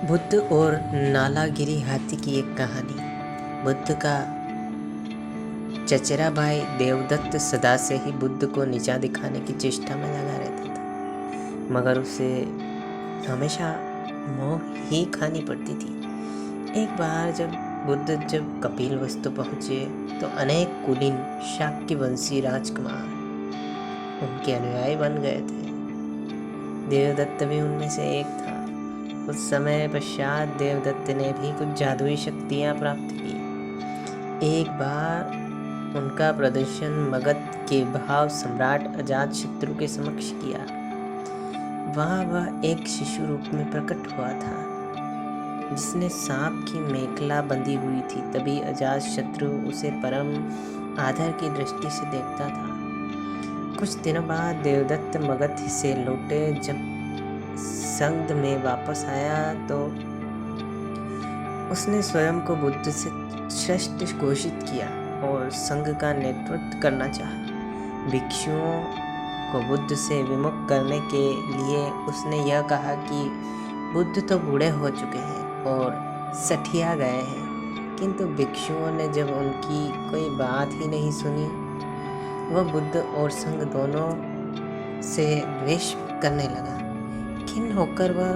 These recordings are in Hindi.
बुद्ध और नालागिरी हाथी की एक कहानी। बुद्ध का चचेरा भाई देवदत्त सदा से ही बुद्ध को नीचा दिखाने की चेष्टा में लगा रहता था, मगर उसे हमेशा मोह ही खानी पड़ती थी। एक बार जब कपिलवस्तु पहुंचे तो अनेक कुलीन शाक्यवंशी राजकुमार उनके अनुयायी बन गए थे। देवदत्त भी उनमें से एक था। कुछ समय पश्चात देवदत्त ने भी कुछ जादुई शक्तियां प्राप्त की। एक बार उनका प्रदर्शन मगध के भाव सम्राट अजातशत्रु के समक्ष किया। वहाँ वह एक शिशु रूप में प्रकट हुआ था, जिसने सांप की मेखला बंधी हुई थी। तभी अजातशत्रु उसे परम आदर की दृष्टि से देखता था। कुछ दिनों बाद देवदत्त मगध से लौटे। जब संघ में वापस आया तो उसने स्वयं को बुद्ध से श्रेष्ठ घोषित किया और संघ का नेतृत्व करना चाहा। भिक्षुओं को बुद्ध से विमुख करने के लिए उसने यह कहा कि बुद्ध तो बूढ़े हो चुके हैं और सठिया गए हैं, किंतु भिक्षुओं ने जब उनकी कोई बात ही नहीं सुनी, वह बुद्ध और संघ दोनों से द्वेष करने लगा। खिन्न होकर वह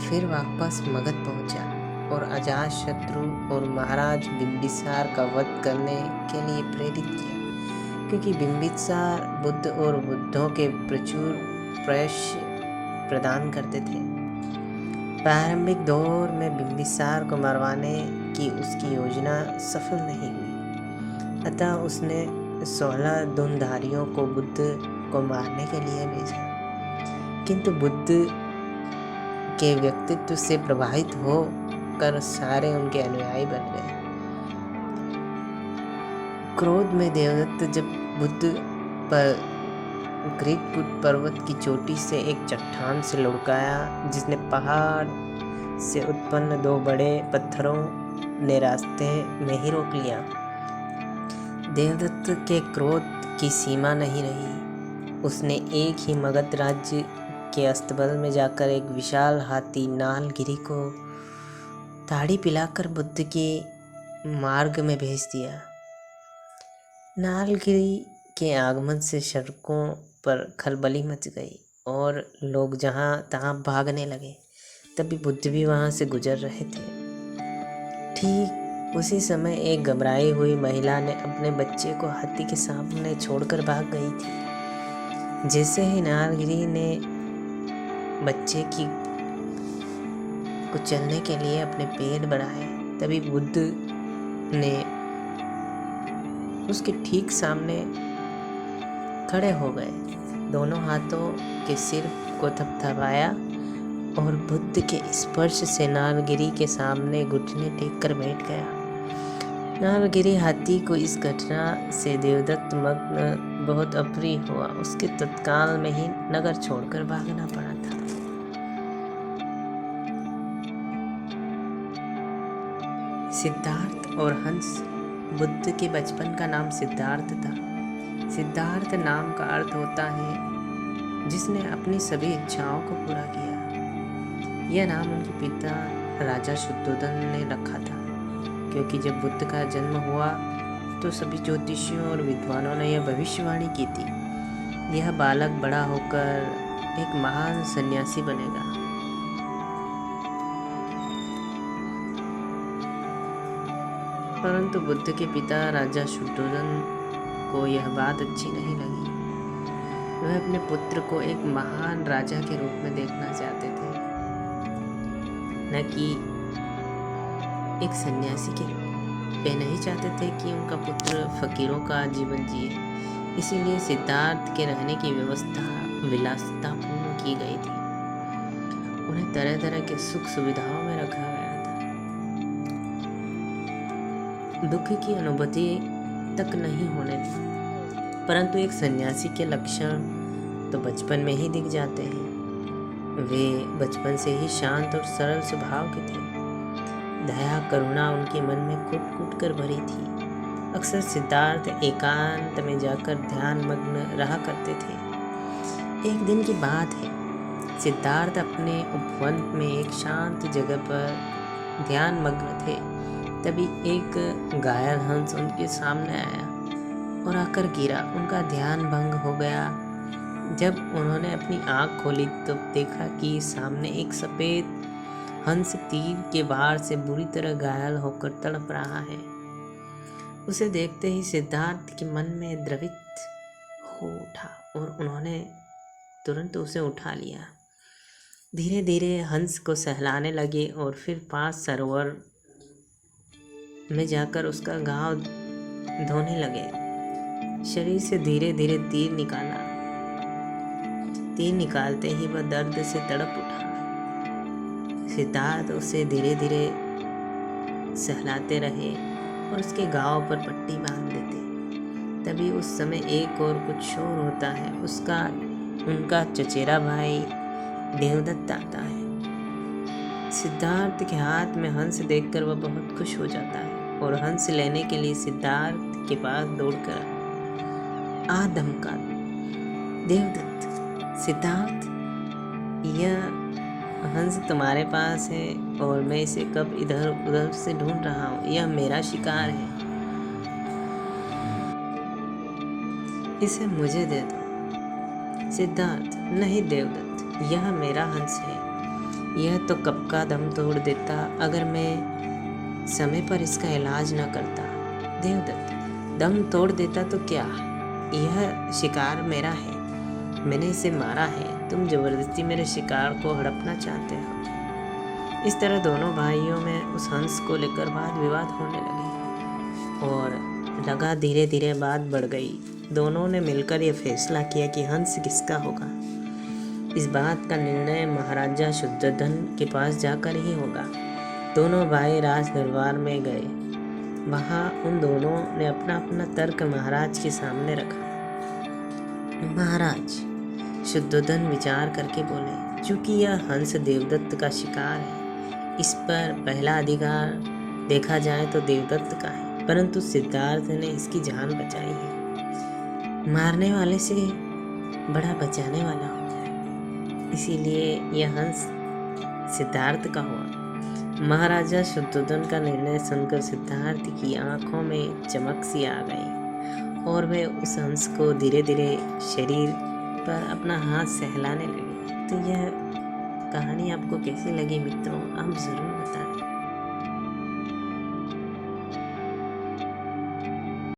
फिर वापस मगध पहुंचा और अजातशत्रु और महाराज बिंबिसार का वध करने के लिए प्रेरित किया, क्योंकि बिंबिसार बुद्ध और बुद्धों के प्रचुर प्रयस्य प्रदान करते थे। प्रारंभिक दौर में बिंबिसार को मरवाने की उसकी योजना सफल नहीं हुई, अतः उसने 16 धनुर्धारियों को बुद्ध को मारने के लिए भेजा। किंतु बुद्ध के व्यक्तित्व से प्रभावित होकर सारे उनके अनुयायी बन गए। क्रोध में देवदत्त जब बुद्ध पर ग्रीककुट पर्वत की चोटी से एक चट्टान से लुढ़काया, जिसने पहाड़ से उत्पन्न 2 बड़े पत्थरों ने रास्ते में ही रोक लिया। देवदत्त के क्रोध की सीमा नहीं रही। उसने एक ही मगध राज्य के अस्तबल में जाकर एक विशाल हाथी नालगिरी को ताड़ी पिलाकर बुद्ध के मार्ग में भेज दिया। नालगिरी के आगमन से सड़कों पर खलबली मच गई और लोग जहाँ तहाँ भागने लगे। तभी बुद्ध भी वहाँ से गुजर रहे थे। ठीक उसी समय एक घबराई हुई महिला ने अपने बच्चे को हाथी के सामने छोड़कर भाग गई थी। जैसे ही नालगिरी ने बच्चे की कुचलने के लिए अपने पैर बढ़ाए, तभी बुद्ध ने उसके ठीक सामने खड़े हो गए, दोनों हाथों के सिर को थपथपाया और बुद्ध के स्पर्श से नालगिरी के सामने घुटने टेक कर बैठ गया। नालगिरी हाथी को इस घटना से देवदत्त मग्न बहुत अप्रिय हुआ। उसके तत्काल में ही नगर छोड़कर भागना पड़ा था। सिद्धार्थ और हंस। बुद्ध के बचपन का नाम सिद्धार्थ था। सिद्धार्थ नाम का अर्थ होता है जिसने अपनी सभी इच्छाओं को पूरा किया। यह नाम उनके पिता राजा शुद्धोधन ने रखा था, क्योंकि जब बुद्ध का जन्म हुआ तो सभी ज्योतिषियों और विद्वानों ने यह भविष्यवाणी की थी, यह बालक बड़ा होकर एक महान सन्यासी बनेगा। परंतु बुद्ध के पिता राजा शुद्धोधन को यह बात अच्छी नहीं लगी। वह अपने पुत्र को एक महान राजा के रूप में देखना चाहते थे, न कि एक सन्यासी के रूप में। वे नहीं चाहते थे कि उनका पुत्र फकीरों का जीवन जिए। इसीलिए सिद्धार्थ के रहने की व्यवस्था विलासितापूर्ण की गई थी। उन्हें तरह तरह के सुख सुविधाओं में रखा गया था। दुख की अनुभूति तक नहीं होने दी। परंतु एक सन्यासी के लक्षण तो बचपन में ही दिख जाते हैं। वे बचपन से ही शांत और सरल स्वभाव के थे। दया करुणा उनके मन में कूट कूट कर भरी थी। अक्सर सिद्धार्थ एकांत में जाकर ध्यान मग्न रहा करते थे। एक दिन की बात है, सिद्धार्थ अपने उपवन में एक शांत जगह पर ध्यान मग्न थे। तभी एक घायल हंस उनके सामने आया और आकर गिरा। उनका ध्यान भंग हो गया। जब उन्होंने अपनी आंख खोली तो देखा कि सामने एक सफेद हंस तीर के वार से बुरी तरह घायल होकर तड़प रहा है। उसे देखते ही सिद्धार्थ के मन में द्रवित हो उठा और उन्होंने तुरंत उसे उठा लिया। धीरे धीरे हंस को सहलाने लगे और फिर पास सरोवर में जाकर उसका घाव धोने लगे। शरीर से धीरे धीरे तीर निकाला। तीर निकालते ही वह दर्द से तड़प उठा। सिद्धार्थ उसे धीरे धीरे सहलाते रहे और उसके घाव पर पट्टी बांध देते। तभी उस समय एक और कुछ शोर होता है। उनका चचेरा भाई देवदत्त आता है। सिद्धार्थ के हाथ में हंस देखकर वह बहुत खुश हो जाता है और हंस लेने के लिए सिद्धार्थ के पास दौड़कर आ धमका। देवदत्त, सिद्धार्थ, यह हंस तुम्हारे पास है और मैं इसे कब इधर उधर से ढूंढ रहा हूँ। यह मेरा शिकार है, इसे मुझे दे दो। सिद्धार्थ, नहीं देवदत्त, यह मेरा हंस है। यह तो कब का दम तोड़ देता अगर मैं समय पर इसका इलाज न करता। देवदत्त, दम तोड़ देता तो क्या, यह शिकार मेरा है, मैंने इसे मारा है। तुम जबरदस्ती मेरे शिकार को हड़पना चाहते हो। इस तरह दोनों भाइयों में उस हंस को लेकर वाद विवाद होने लगे और लगा धीरे धीरे बात बढ़ गई। दोनों ने मिलकर यह फैसला किया कि हंस किसका होगा। इस बात का निर्णय महाराजा शुद्धोधन के पास जाकर ही होगा। दोनों भाई राज दरबार में गए। वहाँ उन दोनों ने अपना अपना तर्क महाराज के सामने रखा। महाराज, शुद्धोधन विचार करके बोले, चूंकि यह हंस देवदत्त का शिकार है, इस पर पहला अधिकार देखा जाए तो देवदत्त का है, परंतु सिद्धार्थ ने इसकी जान बचाई है। मारने वाले से बड़ा बचाने वाला होता है, इसीलिए यह हंस सिद्धार्थ का हुआ। महाराजा शुद्धोधन का निर्णय सुनकर सिद्धार्थ की आंखों में चमक सी आ गई और वे उस हंस को धीरे धीरे शरीर पर अपना हाथ सहलाने लगे। तो यह कहानी आपको कैसी लगी मित्रों, आप ज़रूर बताएं।